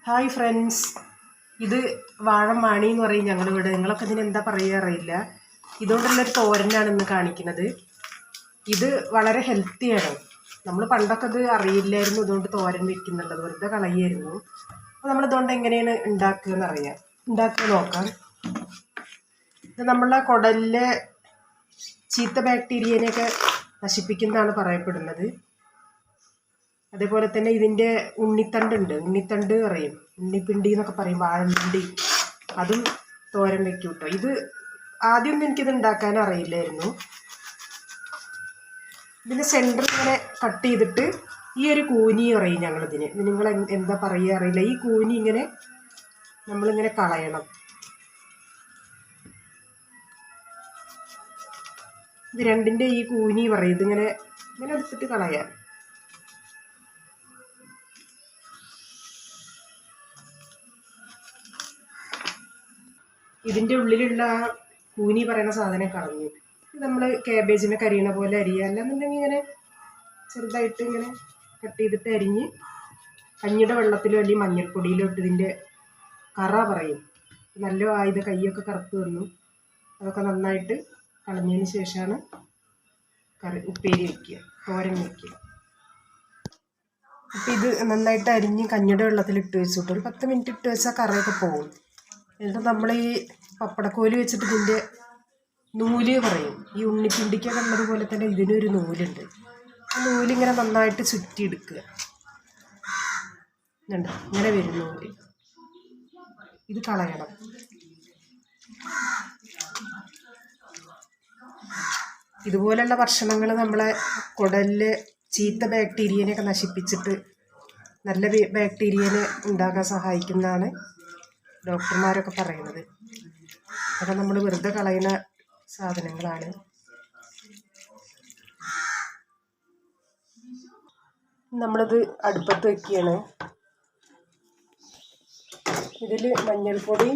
Hi friends, ഇത് വാഴമാണി എന്ന് പറയും ഞങ്ങളിവിടെ. നിങ്ങളൊക്കെ ഇതിന് എന്താ പറയുക അറിയില്ല. ഇതുകൊണ്ടുള്ളൊരു തോരനാണ് ഇന്ന് കാണിക്കുന്നത്. ഇത് വളരെ ഹെൽത്തിയാണ്. നമ്മൾ പണ്ടൊക്കെ ഇത് അറിയില്ലായിരുന്നു ഇതുകൊണ്ട് തോരൻ വെക്കുന്നുള്ളത്, വെറുതെ കളയായിരുന്നു. അപ്പോൾ നമ്മളിതുകൊണ്ട് എങ്ങനെയാണ് ഉണ്ടാക്കുക നോക്കാം. ഇത് നമ്മളെ കുടലിലെ ചീത്ത ബാക്ടീരിയനെയൊക്കെ നശിപ്പിക്കുന്നതാണ് പറയപ്പെടുന്നത്. അതേപോലെ തന്നെ ഇതിൻ്റെ ഉണ്ണിത്തണ്ട് പറയും, ഉണ്ണിപ്പിണ്ടി എന്നൊക്കെ പറയും, വാഴപ്പിണ്ടി, അതും തോരൻ വെക്കും കേട്ടോ. ഇത് ആദ്യമൊന്നും എനിക്കിത് ഉണ്ടാക്കാൻ അറിയില്ലായിരുന്നു. ഇതിൻ്റെ സെൻറ്റർ ഇങ്ങനെ കട്ട് ചെയ്തിട്ട് ഈ ഒരു കൂനി പറയും ഞങ്ങളിതിന്. നിങ്ങൾ എന്താ പറയുക അറിയില്ല. ഈ കൂനി ഇങ്ങനെ നമ്മളിങ്ങനെ കളയണം. ഇത് രണ്ടിൻ്റെ ഈ കൂനി പറയും. ഇതിങ്ങനെ എടുത്തിട്ട് കളയാം. ഇതിൻ്റെ ഉള്ളിലുള്ള ആ കൂനി പറയുന്ന സാധനം കളഞ്ഞു. നമ്മൾ കാബേജിനെ കരിയണ പോലെ അരിയുക, അല്ലാന്നുണ്ടെങ്കിൽ ഇങ്ങനെ ചെറുതായിട്ട് ഇങ്ങനെ കട്ട് ചെയ്തിട്ട് അരിഞ്ഞ് കഞ്ഞിയുടെ വെള്ളത്തിലോ അല്ലെങ്കിൽ മഞ്ഞൾപ്പൊടിയിലോ ഇട്ട് ഇതിൻ്റെ കറ പറയും. നല്ല ആയുധ കൈയൊക്കെ കറുത്ത് വന്നു. അതൊക്കെ നന്നായിട്ട് കളഞ്ഞതിന് ശേഷമാണ് ഉപ്പേരി വയ്ക്കുക, തോരൻ വയ്ക്കുക. അപ്പം ഇത് നന്നായിട്ട് അരിഞ്ഞ് കഞ്ഞിയുടെ വെള്ളത്തിൽ ഇട്ട് വെച്ചിട്ട് ഒരു 10 മിനിറ്റ് ഇട്ട് വെച്ചാൽ കറയൊക്കെ പോകും. എന്നിട്ട് നമ്മൾ ഈ പപ്പടക്കോല് വെച്ചിട്ട് ഇതിൻ്റെ നൂല് പറയും. ഈ ഉണ്ണിപ്പിണ്ടിക്കൊക്കെ ഉള്ളതുപോലെ തന്നെ ഇതിനൊരു നൂലുണ്ട്. ആ നൂലിങ്ങനെ നന്നായിട്ട് ചുറ്റിയെടുക്കുക. ഇങ്ങനെ വരും നൂല്. ഇത് കളയണം. ഇതുപോലെയുള്ള ഭക്ഷണങ്ങൾ നമ്മളെ കുടലിലെ ചീത്ത ബാക്ടീരിയനെയൊക്കെ നശിപ്പിച്ചിട്ട് നല്ല ബാക്ടീരിയനെ ഉണ്ടാക്കാൻ സഹായിക്കുന്നതാണ് ഡോക്ടർമാരൊക്കെ പറയുന്നത്. അതൊക്കെ നമ്മൾ വെറുതെ കളയുന്ന സാധനങ്ങളാണ്. നമ്മളിത് അടുപ്പത്ത് വയ്ക്കുകയാണ്. ഇതിൽ മഞ്ഞൾപ്പൊടി,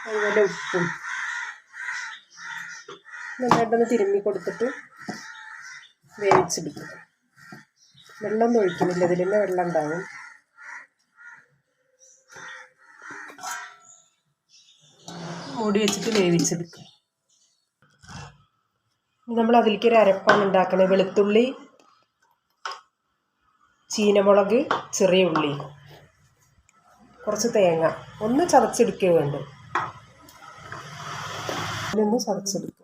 അതുപോലെ ഉപ്പും നന്നായിട്ടൊന്ന് തിരുമ്മി കൊടുത്തിട്ട് വേവിച്ചെടുക്കുക. വെള്ളമൊന്നും ഒഴിക്കുന്നില്ല, ഇതിൽ തന്നെ വെള്ളം ഉണ്ടാവും. മൂടി വെച്ചിട്ട് വേവിച്ചെടുക്കുക. നമ്മൾ അതിലേക്ക് ഒരു അരപ്പാണ് ഉണ്ടാക്കുന്നത്. വെളുത്തുള്ളി, ചീനമുളക്, ചെറിയ ഉള്ളി, കുറച്ച് തേങ്ങ ഒന്ന് ചതച്ചെടുക്കുക വേണ്ടു. അതിനൊന്ന് ചതച്ചെടുക്കുക.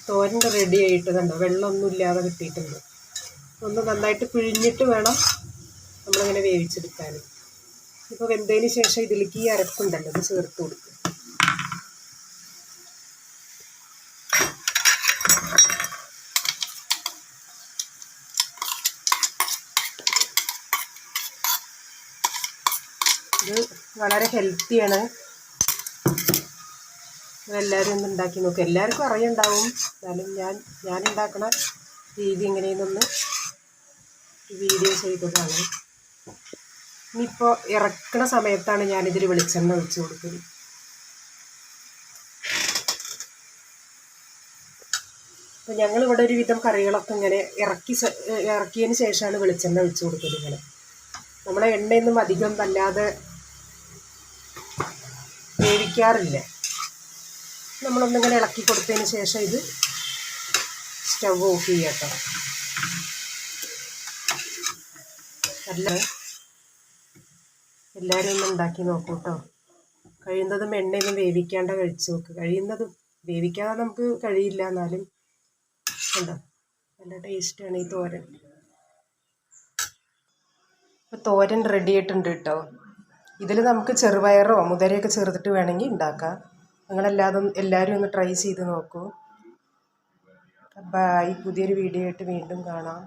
തോരൻ്റെ റെഡി ആയിട്ടതുണ്ടോ, വെള്ളമൊന്നും ഇല്ലാതെ കിട്ടിയിട്ടുണ്ട്. ഒന്ന് നന്നായിട്ട് പിഴിഞ്ഞിട്ട് വേണം നമ്മളിങ്ങനെ വേവിച്ചെടുക്കാൻ. ഇപ്പോൾ വെന്തതിന് ശേഷം ഇതിലേക്ക് ഈ അരപ്പുണ്ടല്ലോ ഇത് ചേർത്ത് കൊടുക്കുക. ഇത് വളരെ ഹെൽത്തിയാണ്. എല്ലാവരും ഒന്ന് ഉണ്ടാക്കി നോക്കുക. എല്ലാവർക്കും അറിയുണ്ടാവും, എന്നാലും ഞാൻ ഉണ്ടാക്കുന്ന രീതി എങ്ങനെയെന്നൊന്ന് വീഡിയോ ചെയ്തതാണ്. ഇനിയിപ്പോൾ ഇറക്കുന്ന സമയത്താണ് ഞാനിതിൽ വെളിച്ചെണ്ണ ഒഴിച്ച് കൊടുക്കുന്നത്. അപ്പോൾ ഞങ്ങളിവിടെ ഒരുവിധം കറികളൊക്കെ ഇങ്ങനെ ഇറക്കിയതിന് ശേഷമാണ് വെളിച്ചെണ്ണ ഒഴിച്ച് കൊടുക്കുന്നത്. ഇങ്ങനെ നമ്മളെ എണ്ണയൊന്നും അധികം വല്ലാതെ വേവിക്കാറില്ല. നമ്മളൊന്നിങ്ങനെ ഇളക്കി കൊടുത്തതിന് ശേഷം ഇത് സ്റ്റവ് ഓഫ് ചെയ്യട്ടോ. എല്ലാവരും ഒന്ന് ഉണ്ടാക്കി നോക്കൂ കേട്ടോ. കഴിയുന്നതും എണ്ണയൊന്നും വേവിക്കാണ്ട് കഴിച്ച് നോക്ക്. കഴിയുന്നതും വേവിക്കാതെ നമുക്ക് കഴിയില്ല, എന്നാലും ഉണ്ടോ നല്ല ടേസ്റ്റാണ് ഈ തോരൻ. ഇപ്പോൾ തോരൻ റെഡി ആയിട്ടുണ്ട് കേട്ടോ. ഇതിൽ നമുക്ക് ചെറുപയറോ മുതിരയൊക്കെ ചേർത്തിട്ട് വേണമെങ്കിൽ ഉണ്ടാക്കാം. എല്ലാവരും ഒന്ന് ട്രൈ ചെയ്ത് നോക്കൂ. ബൈ. പുതിയൊരു വീഡിയോ ആയിട്ട് വീണ്ടും കാണാം.